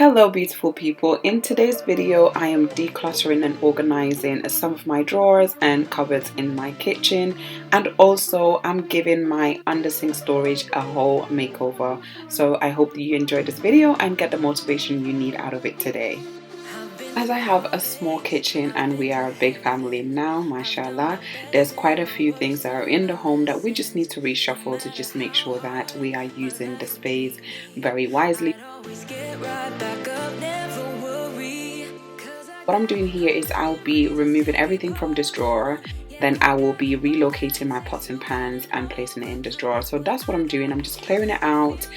Hello beautiful people, in today's video I am decluttering and organizing some of my drawers and cupboards in my kitchen, and also I'm giving my under sink storage a whole makeover. So I hope that you enjoy this video and get the motivation you need out of it today. As I have a small kitchen and we are a big family now, mashallah, there's quite a few things that are in the home that we just need to reshuffle to just make sure that we are using the space very wisely. What I'm doing here is I'll be removing everything from this drawer, then I will be relocating my pots and pans and placing it in this drawer. So that's what I'm doing. I'm just clearing it out.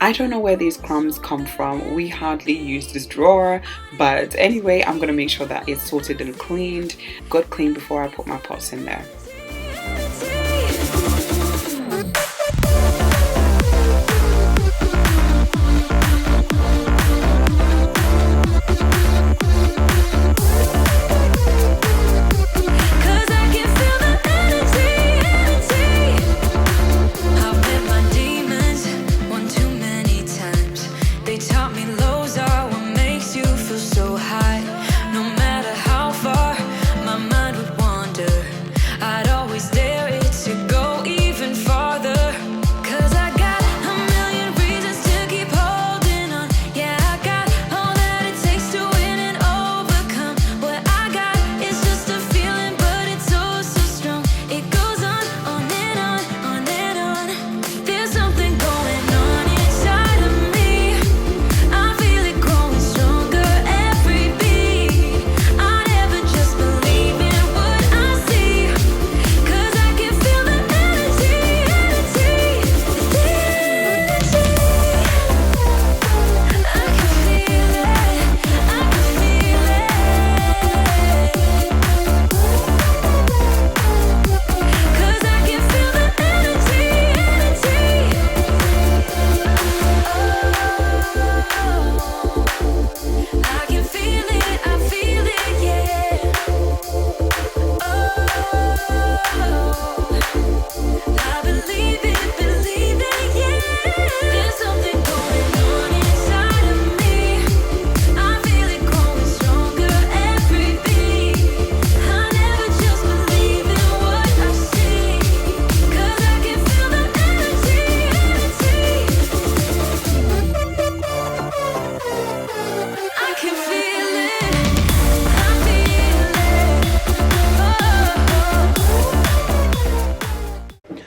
I don't know where these crumbs come from. We hardly use this drawer, but anyway, I'm gonna make sure that it's sorted and cleaned, good clean before I put my pots in there.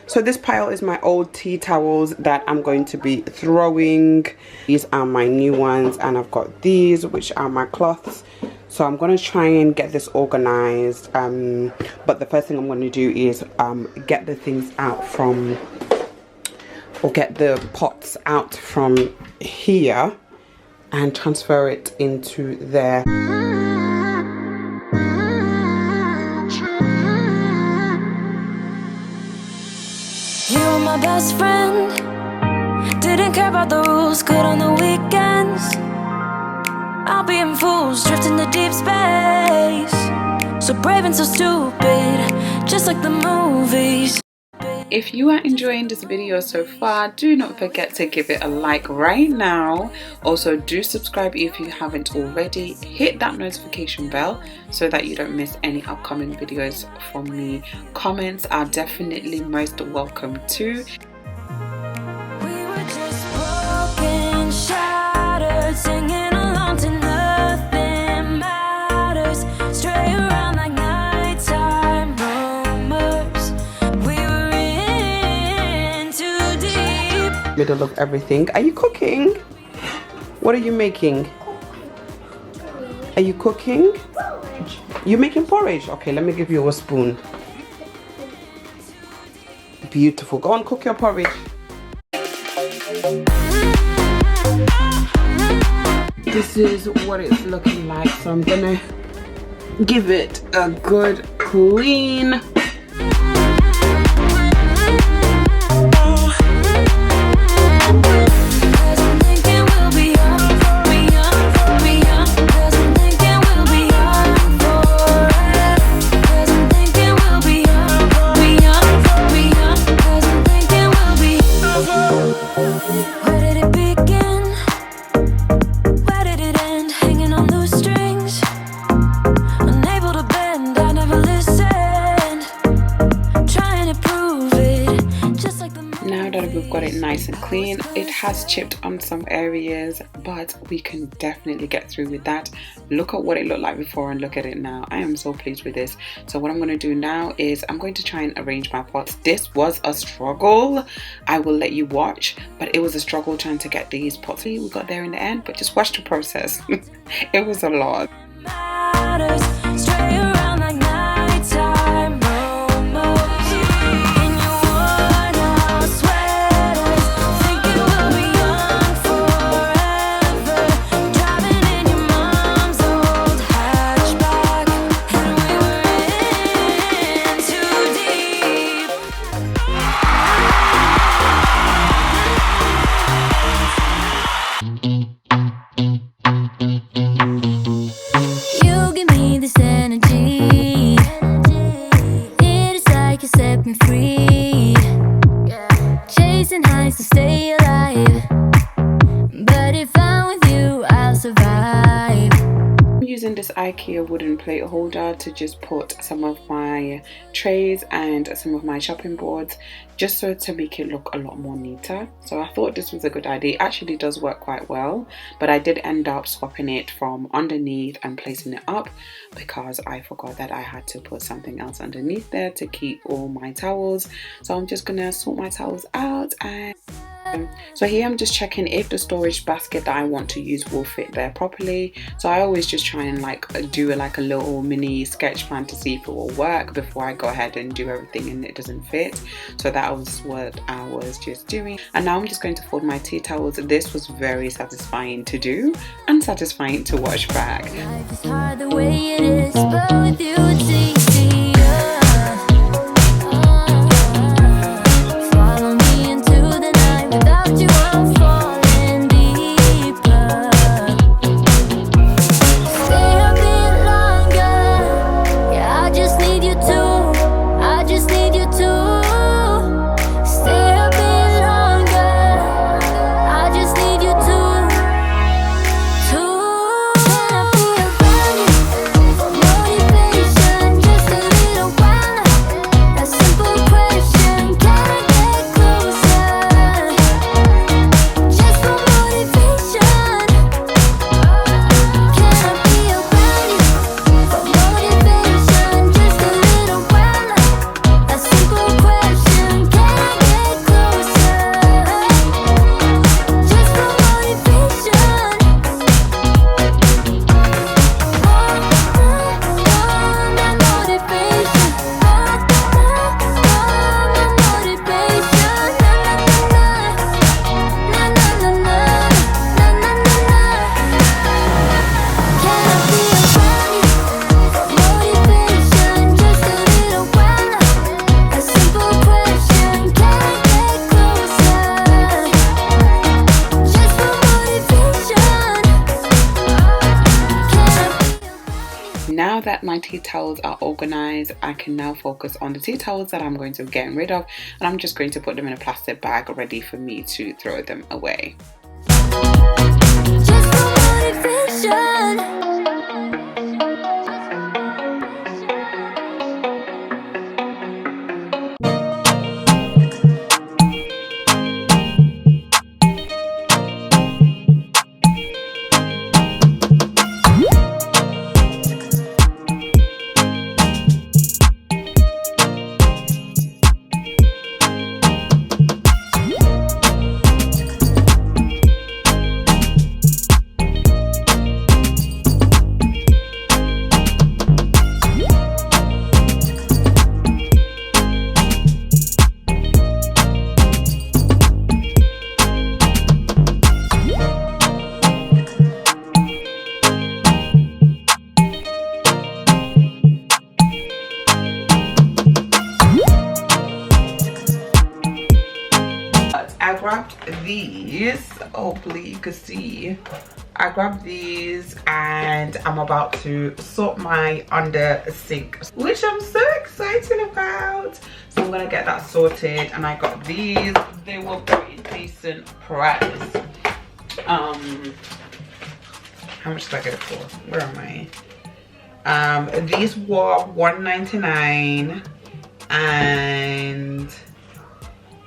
So this pile is my old tea towels that I'm going to be throwing. These are my new ones, and I've got these, which are my cloths. So I'm going to try and get this organized. But the first thing I'm going to do is get the things out from, or get the pots out from here and transfer it into there. My best friend didn't care about the rules, good on the weekends. I'll be in fools, drifting to deep space. So brave and so stupid, just like the movies. If you are enjoying this video so far, do not forget to give it a like right now. Also, do subscribe if you haven't already. Hit that notification bell so that you don't miss any upcoming videos from me. Comments are definitely most welcome too. We were just broken, shattered, singing along to Nothing Matters. Stray around like nighttime rumors. We were in too deep. Middle of everything. Are you cooking? What are you making? Are you cooking? Porridge. You making porridge? Okay, let me give you a spoon. Beautiful. Go on, cook your porridge. This is what it's looking like, so I'm gonna give it a good clean. We'll be got it nice and clean. It has chipped on some areas, but we can definitely get through with that. Look at what it looked like before and look at it now. I am so pleased with this. So what I'm going to do now is I'm going to try and arrange my pots. This was a struggle, I will let you watch, but it was a struggle trying to get these pots. We got there in the end, but just watch the process. It was a lot. This IKEA wooden plate holder to just put some of my trays and some of my chopping boards, just so to make it look a lot more neater. So I thought this was a good idea. It actually does work quite well, but I did end up swapping it from underneath and placing it up because I forgot that I had to put something else underneath there to keep all my towels. So I'm just gonna sort my towels out. And so here I'm just checking if the storage basket that I want to use will fit there properly. So I always just try and do a little mini sketch plan to see if it will work before I go ahead and do everything and it doesn't fit. So that was what I was just doing. And now I'm just going to fold my tea towels. This was very satisfying to do and satisfying to watch back. Life is hard the way it is, but with you it's easy. Now that my tea towels are organized, I can now focus on the tea towels that I'm going to get rid of, and I'm just going to put them in a plastic bag ready for me to throw them away. Just for motivation. I grabbed these. Hopefully you can see. I grabbed these and I'm about to sort my under sink, which I'm so excited about. So I'm gonna get that sorted, and I got these. They were pretty decent price. How much did I get it for? Where am I? These were $1.99 and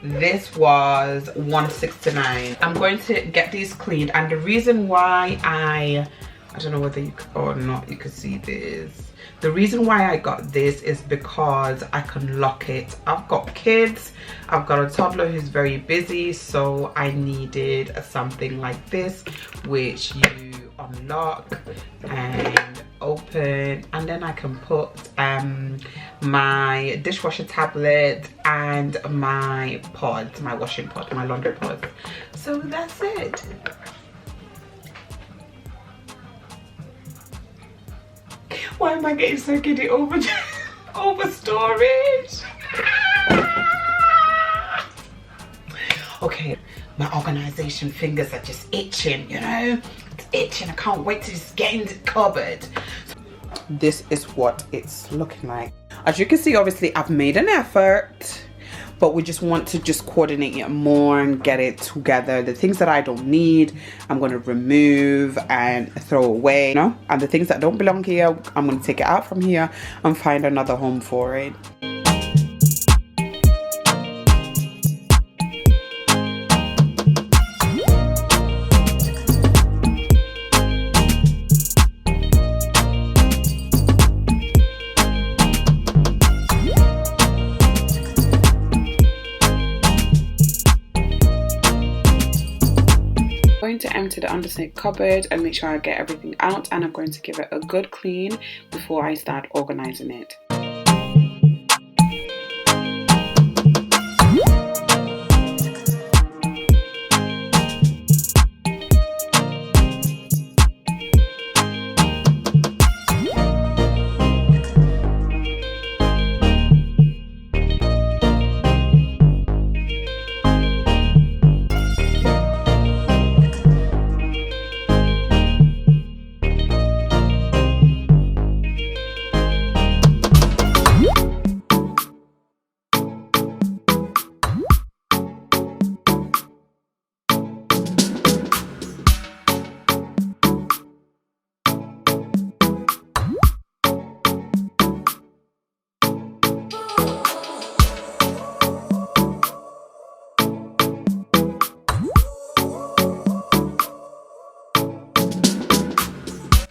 This was $1.69. I'm going to get these cleaned, and the reason why I don't know whether you could or not, you could see this. The reason why I got this is because I can lock it. I've got kids, I've got a toddler who's very busy, so I needed something like this which you unlock and open, and then I can put my dishwasher tablet and my pods, my washing pod, my laundry pod. So that's it. Why am I getting so giddy over over storage? Okay, my organization fingers are just itching, you know? It's itching. I can't wait to just get in the cupboard. This is what it's looking like. As you can see, obviously I've made an effort, but we just want to just coordinate it more and get it together. The things that I don't need, I'm going to remove and throw away, you know? And the things that don't belong here, I'm going to take it out from here and find another home for it. I'm going to empty the undersink cupboard and make sure I get everything out, and I'm going to give it a good clean before I start organizing it.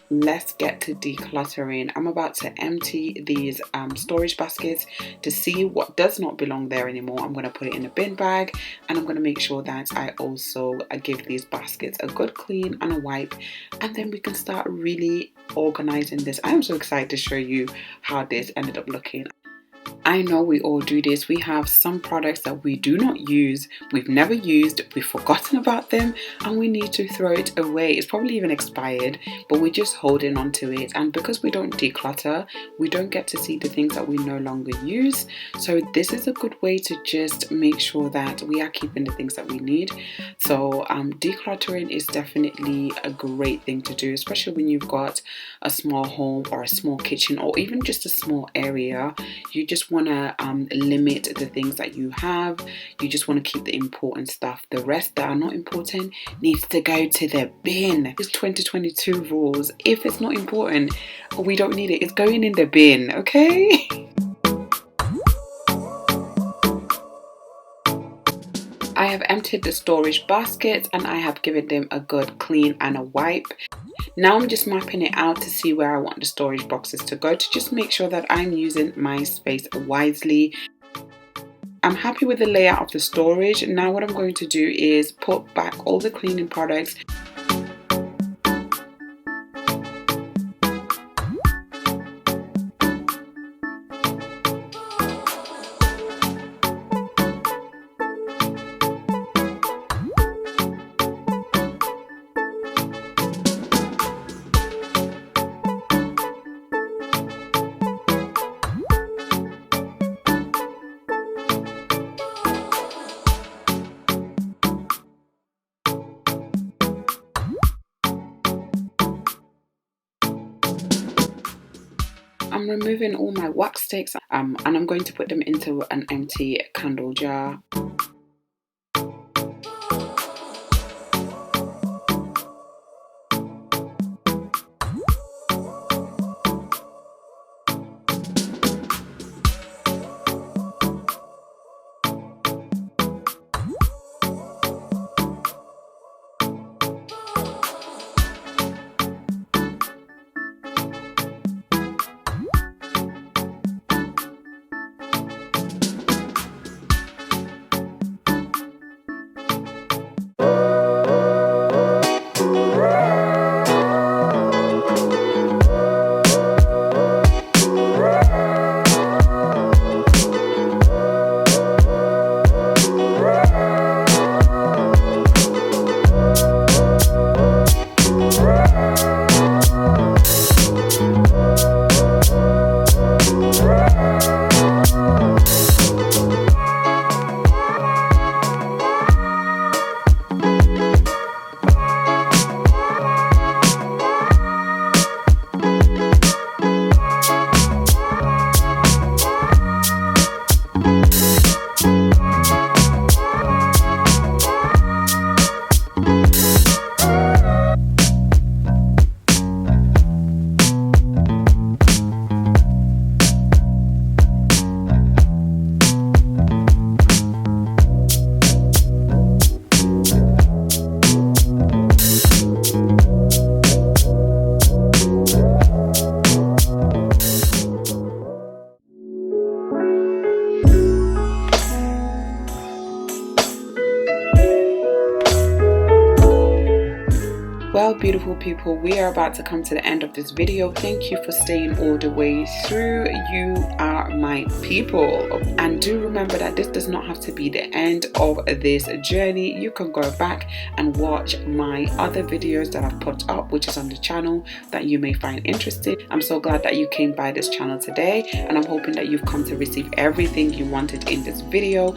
Let's get to decluttering. I'm about to empty these storage baskets to see what does not belong there anymore. I'm going to put it in a bin bag, and I'm going to make sure that I also give these baskets a good clean and a wipe, and then we can start really organizing this. I am so excited to show you how this ended up looking. I know we all do this. We have some products that we do not use, we've never used, we've forgotten about them, and we need to throw it away. It's probably even expired, but we're just holding on to it. And because we don't declutter, we don't get to see the things that we no longer use. So this is a good way to just make sure that we are keeping the things that we need. So decluttering is definitely a great thing to do, especially when you've got a small home or a small kitchen or even just a small area. You just want to limit the things that you have. You just want to keep the important stuff. The rest that are not important needs to go to the bin. It's 2022 rules. If it's not important, we don't need it. It's going in the bin, okay? I have emptied the storage baskets and I have given them a good clean and a wipe. Now I'm just mapping it out to see where I want the storage boxes to go, to just make sure that I'm using my space wisely. I'm happy with the layout of the storage. Now what I'm going to do is put back all the cleaning products. I'm removing all my wax sticks and I'm going to put them into an empty candle jar. Well, beautiful people, we are about to come to the end of this video. Thank you for staying all the way through. You are my people. And do remember that this does not have to be the end of this journey. You can go back and watch my other videos that I've put up, which is on the channel, that you may find interesting. I'm so glad that you came by this channel today, and I'm hoping that you've come to receive everything you wanted in this video.